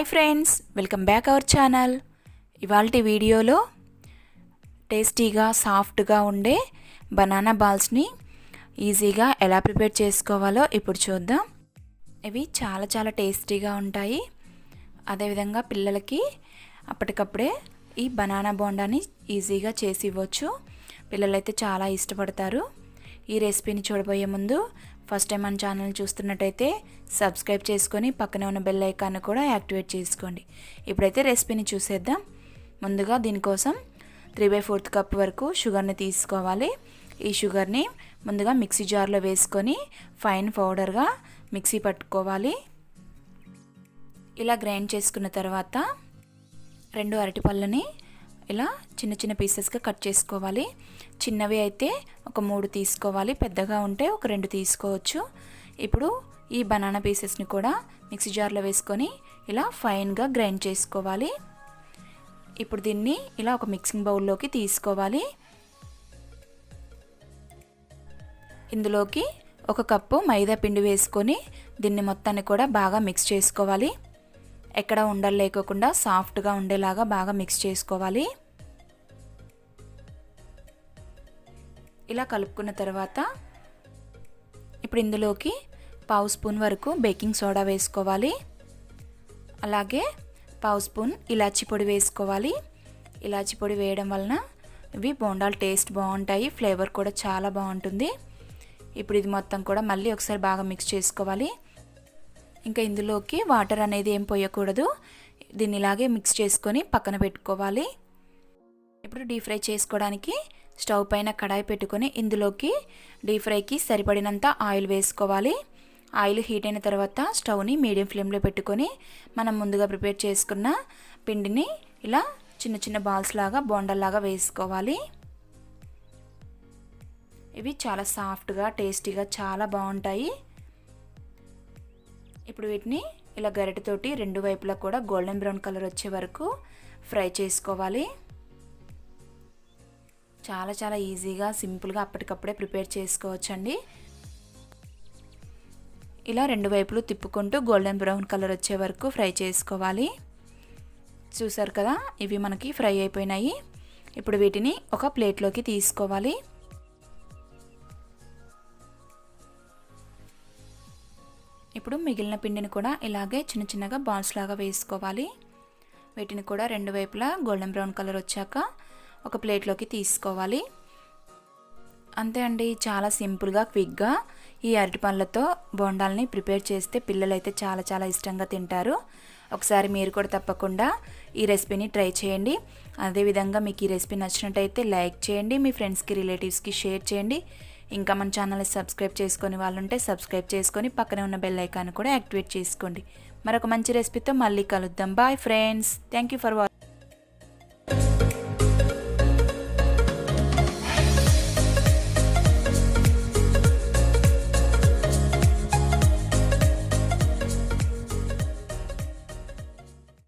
Hi friends, welcome back our channel. ఇవాల్టి వీడియోలో టేస్టీగా సాఫ్ట్గా ఉండే బనానా బాల్స్ని ఈజీగా ఎలా ప్రిపేర్ చేసుకోవాలో ఇప్పుడు చూద్దాం. ఇవి చాలా టేస్టీగా ఉంటాయి. అదేవిధంగా పిల్లలకి అప్పటికప్పుడే ఈ బనానా బోండాని ఈజీగా చేసి ఇవ్వచ్చు. పిల్లలైతే చాలా ఇష్టపడతారు. ఈ రెసిపీని చూడబోయే ముందు ఫస్ట్ టైం మన ఛానల్ చూస్తున్నట్టయితే సబ్స్క్రైబ్ చేసుకొని పక్కనే ఉన్న బెల్ ఐకాన్ని కూడా యాక్టివేట్ చేసుకోండి. ఇప్పుడైతే రెసిపీని చూసేద్దాం. ముందుగా దీనికోసం 3/4 కప్ వరకు షుగర్ని తీసుకోవాలి. ఈ షుగర్ని ముందుగా మిక్సీ జార్లో వేసుకొని ఫైన్ పౌడర్గా మిక్సీ పట్టుకోవాలి. ఇలా గ్రైండ్ చేసుకున్న తర్వాత 2 అరటిపళ్ళని ఇలా చిన్న పీసెస్గా కట్ చేసుకోవాలి. చిన్నవి అయితే ఒక 3 తీసుకోవాలి, పెద్దగా ఉంటే ఒక 2 తీసుకోవచ్చు. ఇప్పుడు ఈ బనానా పీసెస్ని కూడా మిక్సీ జార్లో వేసుకొని ఇలా ఫైన్గా గ్రైండ్ చేసుకోవాలి. ఇప్పుడు దీన్ని ఇలా ఒక మిక్సింగ్ బౌల్లోకి తీసుకోవాలి. ఇందులోకి 1 కప్పు మైదా పిండి వేసుకొని దీన్ని మొత్తాన్ని కూడా బాగా మిక్స్ చేసుకోవాలి. ఎక్కడ ఉండలు లేకోకుండా సాఫ్ట్గా ఉండేలాగా బాగా మిక్స్ చేసుకోవాలి. ఇలా కలుపుకున్న తర్వాత ఇప్పుడు ఇందులోకి 1/2 స్పూన్ వరకు బేకింగ్ సోడా వేసుకోవాలి. అలాగే 1/2 స్పూన్ ఇలాచీ పొడి వేసుకోవాలి. ఇలాచీ పొడి వేయడం వలన ఇవి బోండాలు టేస్ట్ బాగుంటాయి, ఫ్లేవర్ కూడా చాలా బాగుంటుంది. ఇప్పుడు ఇది మొత్తం కూడా మళ్ళీ ఒకసారి బాగా మిక్స్ చేసుకోవాలి. ఇంకా ఇందులోకి వాటర్ అనేది ఏం పోయకూడదు. దీన్ని ఇలాగే మిక్స్ చేసుకొని పక్కన పెట్టుకోవాలి. ఇప్పుడు డీప్ ఫ్రై చేసుకోవడానికి స్టవ్ పైన కడాయి పెట్టుకొని ఇందులోకి డీప్ ఫ్రైకి సరిపడినంత ఆయిల్ వేసుకోవాలి. ఆయిల్ హీట్ అయిన తర్వాత స్టవ్ని మీడియం ఫ్లేమ్లో పెట్టుకొని మనం ముందుగా ప్రిపేర్ చేసుకున్న పిండిని ఇలా చిన్న బాల్స్ లాగా బోండాల్లాగా వేసుకోవాలి. ఇవి చాలా సాఫ్ట్గా టేస్టీగా చాలా బాగుంటాయి. ఇప్పుడు వీటిని ఇలా గరిటెతోటి 2 వైపులా కూడా గోల్డెన్ బ్రౌన్ కలర్ వచ్చే వరకు ఫ్రై చేసుకోవాలి. చాలా ఈజీగా సింపుల్గా అప్పటికప్పుడే ప్రిపేర్ చేసుకోవచ్చండి. ఇలా 2 వైపులు తిప్పుకుంటూ గోల్డెన్ బ్రౌన్ కలర్ వచ్చే వరకు ఫ్రై చేసుకోవాలి. చూసారు కదా, ఇవి మనకి ఫ్రై అయిపోయినాయి. ఇప్పుడు వీటిని ఒక ప్లేట్లోకి తీసుకోవాలి. ఇప్పుడు మిగిలిన పిండిని కూడా ఇలాగే చిన్నగా బాల్స్ లాగా వేసుకోవాలి. వీటిని కూడా 2 వైపులా గోల్డెన్ బ్రౌన్ కలర్ వచ్చాక ఒక ప్లేట్లోకి తీసుకోవాలి. అంతే అండి, చాలా సింపుల్గా క్విక్గా ఈ అరటిపళ్ళతో బోండాల్ని ప్రిపేర్ చేస్తే పిల్లలైతే చాలా ఇష్టంగా తింటారు. ఒకసారి మీరు కూడా తప్పకుండా ఈ రెసిపీని ట్రై చేయండి. అదేవిధంగా మీకు ఈ రెసిపీ నచ్చినట్టయితే లైక్ చేయండి, మీ ఫ్రెండ్స్కి రిలేటివ్స్కి షేర్ చేయండి. ఇంకా మన ఛానల్ని సబ్స్క్రైబ్ చేసుకొని వాళ్ళుంటే సబ్స్క్రైబ్ చేసుకొని పక్కనే ఉన్న బెల్ ఐకాన్ కూడా యాక్టివేట్ చేసుకోండి. మరొక మంచి రెసిపీతో మళ్ళీ కలుద్దాం. Bye friends, thank you for watching.